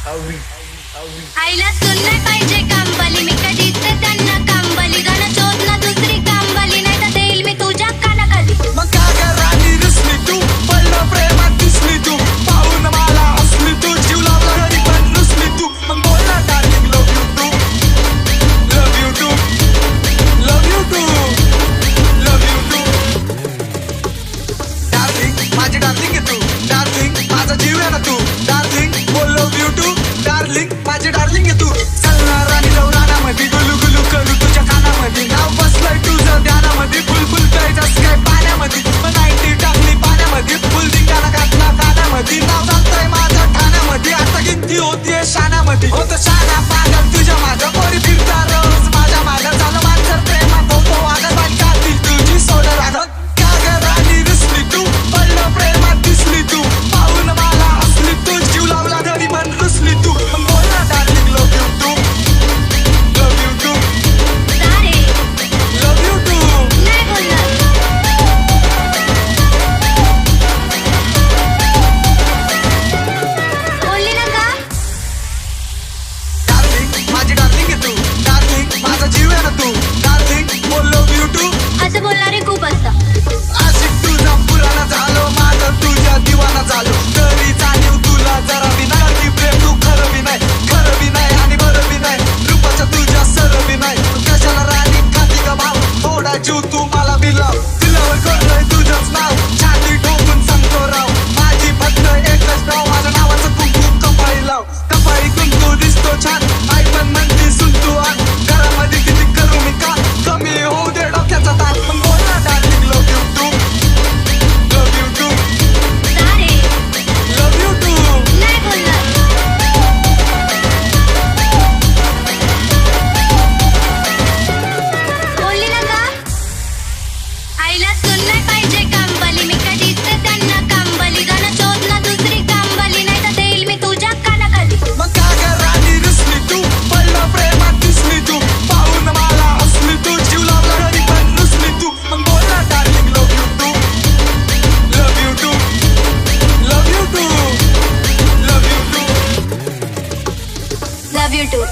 आईला सून नाही पाहिजे कामवाली, मी कधीच त्यांना कामवाली. गाणं शोध ना दुसरी कामवाली, नाही तर देईल मी तुझ्या कानाखाली. मग का ग राणी रुसली तू, पडलं प्रेमात दिसली तू, पाहून मला हसली तू, जीव लावला घरी पण रुसली तू. मग बोल ना darling, love you too, love you too, love you too, love you too. Darling माझी डार्लिंग आहे तू, डार्लिंग माझा जीव आहे ना तू, डार्लिंग बोल लव यू टू, डार्लिंग माझी डार्लिंग आहे तू. चलणार राणी जाऊ रानामध्ये, गुलू गुलू करू तुझ्या कानामध्ये, नाव बसलंय तुझं ध्यानामध्ये, फुल प्यायचं काय पाण्यामध्ये. मग 90 टाकली पाण्यामध्ये, फुल दिंगाणा घातला कानामध्ये, नाव जातंय माझं ठाण्यामध्ये, आता गिनती होतीये शाण्यामध्ये. होतं शाना पागल तुझ्या माझं, पोरी फिरता रोज माझ्या मागं, झालं माणसं प्रेमात होतो वागत, बायका ती तुझी सोडं रागत. का ग राणी रुसली तू, पडलं प्रेमात दिसली तू, पाहून मला हसली तू, जीव लावला घरी पण रुसली तू. मग बोल ना darling, love you too, love you too, सारे लव यू टू. नाही बोलणार. बोलली ना का? डार्लिंग माझी डार्लिंग आहे तू, डार्लिंग माझा जीव आहे ना तू, डार्लिंग बोल लव यू टू. असं बोलणारे खूप असतात. आशिक तुझा पुराणा झालो, माझं तुझ्या दिवाना झालो, तरी जाणीव तुला जरा बी नाही की प्रेम तू खरं बी नाही, खरं बी नाही आणि बरं बी नाही, रूपाच्या तुझ्या सरं बी नाही. कशाला राणी खाती का भाव, थोडा जीव तू मला बी लाव, दिलावर करतोय तुझंच नाव, छाती ठोकून सांगतो राव, माझी फक्त एकच नाव, माझ्या नावाचं कुंकू कपाळी लाव, कपाळी कुंकू दिसतो छान, आई पण म्हणती सुन तू आण, घरामध्ये किती करू मी का, कमी होऊ दे डोक्याचा ताण. मग बोल ना darling, love you too, love you too, सारे लव यू टू. नाही बोलणार. बोलली ना का? आईला सून नाही पाहिजे कामवाली, मी कधीच त्यांना कामवाली. गाणं शोध ना दुसरी कामवाली, नाही तर देईल मी तुझ्या कानाखाली. मग का ग राणी रुसली तू, पडलं प्रेमात दिसली तू, पाहून मला हसली तू, जीव लावला घरी पण रुसली तू. मग बोल ना darling, love you too, love you too, love you too, love you too. Love you to.